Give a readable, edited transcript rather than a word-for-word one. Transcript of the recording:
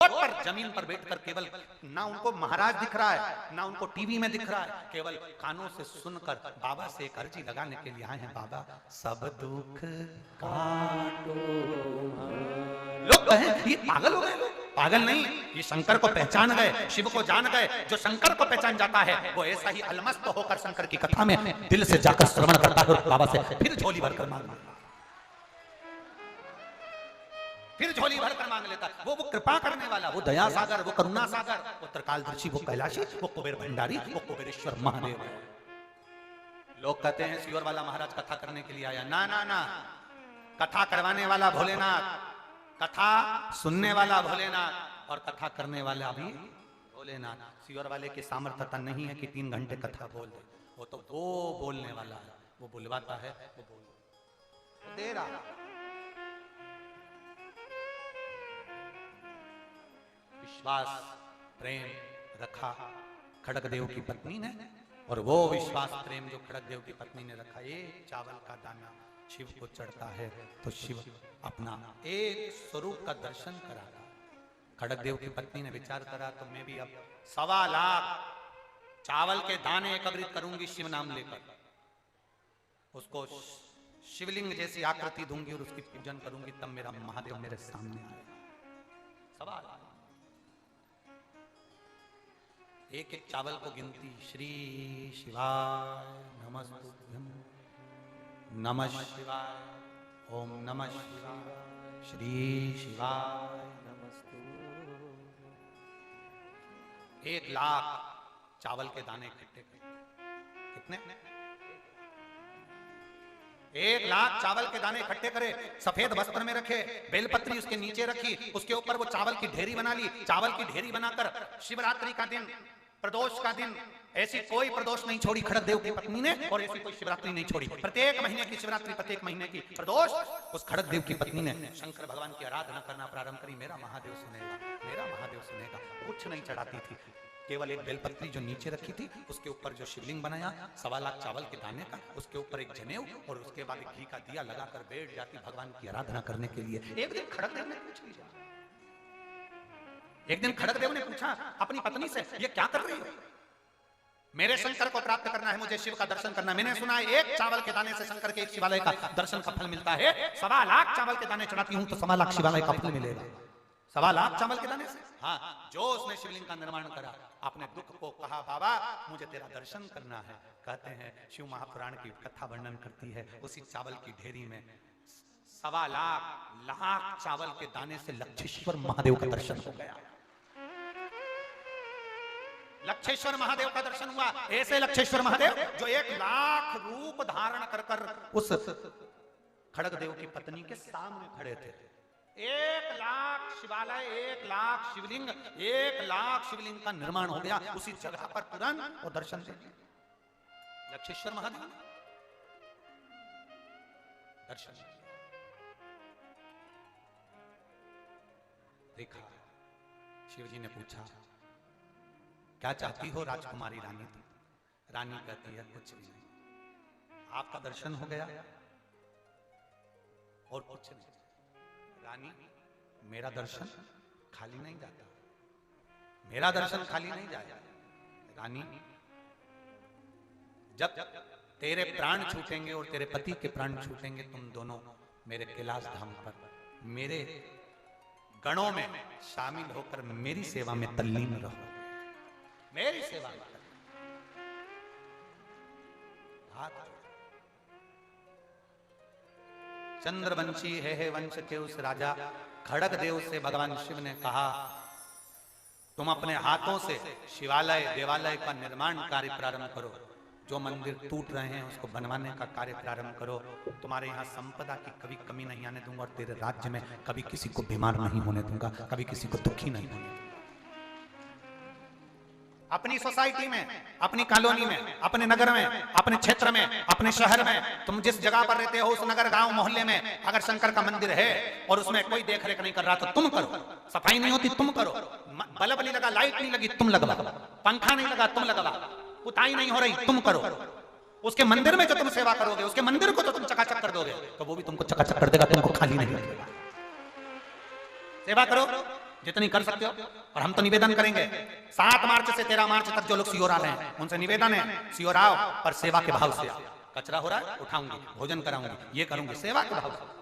ओट पर जमीन पर बैठकर केवल ना उनको महाराज दिख रहा है ना उनको टीवी में दिख रहा है, केवल कानों से सुनकर बाबा से एक अर्जी लगाने के लिए आए हैं, बाबा सब दुख काटो। लोग कहें ये पागल हो गए लोग, पागल नहीं, ये शंकर को पहचान गए, शिव को जान गए। जो शंकर को पहचान जाता है वो ऐसा ही अलमस्त होकर शंकर की कथा में दिल से जाकर श्रवण करता है और बाबा से फिर झोली भरकर मांगता, फिर झोली भरकर मांग लेता। वो कृपा करने वाला, वो दया सागर, वो करुणा सागर, वो त्रिकालदर्शी, वो कैलाशी, वो कुबेर भंडारी, वो कुबेरेश्वर महादेव। लोग कहते हैं सियोर वाला महाराज कथा करने के लिए आया। ना ना ना, कथा करवाने वाला भोलेनाथ, कथा सुनने वाला भोलेनाथ और कथा करने वाला भी भोलेनाथ। सियोर वाले के सामर्थ्यता नहीं है कि 3 घंटे कथा बोल दे, वो तो वो बोलने वाला है, वो बुलवाता है, वो बोल दे रहा। विश्वास प्रेम रखा खड़गदेव की पत्नी ने, और वो विश्वास प्रेम जो खड़गदेव की पत्नी ने रखा, ये चावल का दाना शिव को चढ़ता है तो शिव अपना एक स्वरूप का दर्शन कराता। खड़गदेव की पत्नी ने विचार करा तो मैं भी अब 1.25 लाख चावल के दाने एकत्रित करूंगी शिव नाम लेकर, उसको शिवलिंग जैसी आकृति दूंगी और उसकी पूजन करूंगी, तब मेरा महादेव मेरे सामने आएगा। 1.25 लाख एक एक चावल को गिनती। श्री शिवाय नमस्तुभ्यं, नमः शिवाय, ओम नमः शिवाय, श्री शिवाय नमस्तु। 1 लाख चावल के दाने इकट्ठे करे। कितने? 1 लाख चावल के दाने इकट्ठे करे, सफेद वस्त्र में रखे, बेलपत्री उसके नीचे रखी, उसके ऊपर वो चावल की ढेरी बना ली। चावल की ढेरी बनाकर शिवरात्रि का दिन, प्रदोष का दिन, ऐसी कोई प्रदोष नहीं छोड़ी खड़गदेव की पत्नी ने, और ऐसी कोई शिवरात्रि नहीं छोड़ी। प्रत्येक महीने की शिवरात्रि, प्रत्येक महीने की प्रदोष, उस खड़गदेव की पत्नी ने शंकर भगवान की आराधना करना प्रारंभ करी। मेरा महादेव सुनेगा, मेरा महादेव सुनेगा। कुछ नहीं चढ़ाती थी, केवल एक बेलपत्री जो नीचे रखी थी, उसके ऊपर जो शिवलिंग बनाया 1.25 लाख चावल के दाने का, उसके ऊपर एक जनेऊ, और उसके बाद एक घी का दिया लगाकर बैठ जाती भगवान की आराधना करने के लिए। एक दिन खड़गदेव ने पूछ लिया, एक दिन खड़गदेव ने पूछा अपनी पत्नी से, ये क्या कर रही हो? मेरे शंकर को प्राप्त करना है, मुझे शिव का दर्शन करना है। मैंने सुना है 1 चावल के दाने से शंकर के एक शिवालय का दर्शन का फल मिलता है। 1.25 लाख चावल के दाने चढ़ाती हूं तो 1.25 लाख शिवालय का फल मिलेगा। 1.25 लाख चावल के दाने से। हाँ, जो उसने शिवलिंग का निर्माण करा, अपने दुख को कहा, बाबा मुझे तेरा दर्शन करना है। कहते हैं शिव महापुराण की कथा वर्णन करती है, उसी चावल की ढेरी में 1.25 लाख चावल के दाने से लक्षेश्वर महादेव का दर्शन हो गया। लक्षेश्वर महादेव का दर्शन हुआ। ऐसे लक्षेश्वर महादेव जो 1 लाख रूप धारण कर कर उस खड़गदेव की पत्नी के सामने खड़े थे। 1 लाख शिवालय, 1 लाख शिवलिंग, 1 लाख शिवलिंग का निर्माण हो गया उसी जगह पर तुरंत, और दर्शन दे लक्षेश्वर महादेव दर्शन देखा। शिवजी ने पूछा क्या चाहती हो राजकुमारी रानी? रानी कहती है कुछ भी नहीं, आपका दर्शन हो गया और कुछ नहीं। रानी मेरा दर्शन खाली नहीं जाता, मेरा दर्शन खाली नहीं जाएगा। रानी जब तेरे प्राण छूटेंगे और तेरे पति के प्राण छूटेंगे, तुम दोनों मेरे कैलाश धाम पर मेरे गणों में शामिल होकर मेरी सेवा में तल्लीन रहो, मेरी सेवा में। चंद्रवंशी है वंश के उस राजा खड़गदेव से भगवान शिव ने कहा, तुम अपने हाथों से शिवालय देवालय का निर्माण कार्य प्रारंभ करो, जो मंदिर टूट रहे हैं उसको बनवाने का कार्य प्रारंभ करो। तुम्हारे यहाँ संपदा की कभी कमी नहीं आने दूंगा, और तेरे राज्य में कभी किसी को बीमार नहीं होने दूंगा, कभी किसी को दुखी नहीं होने दूंगा। अपनी सोसाइटी में, अपनी कॉलोनी में, अपने नगर में, अपने क्षेत्र में, अपने शहर में, तुम जिस जगह पर रहते हो उस नगर गांव मोहल्ले में अगर शंकर का मंदिर है और उसमें कोई देख रेख नहीं कर रहा तो तुम करो। सफाई नहीं होती तुम करो, बल्ब नहीं लगा, लाइट नहीं लगी तुम लगवा, पंखा नहीं लगा तुम लगवा, पुताई नहीं हो रही तुम करो। उसके मंदिर में जो तुम सेवा करोगे, उसके मंदिर को तो तुम चकाचक कर दोगे तो वो भी तुमको चकाचक कर देगा, तुमको खाली नहीं रखेगा। सेवा करो, जितनी कर सकते हो। और हम तो निवेदन करेंगे 7 मार्च से 13 मार्च तक जो लोग सियोरा रहे हैं उनसे निवेदन है, सियोराओ पर सेवा के भाव से। कचरा हो रहा है उठाऊंगी, भोजन कराऊंगी, ये करूंगी सेवा के भाव से।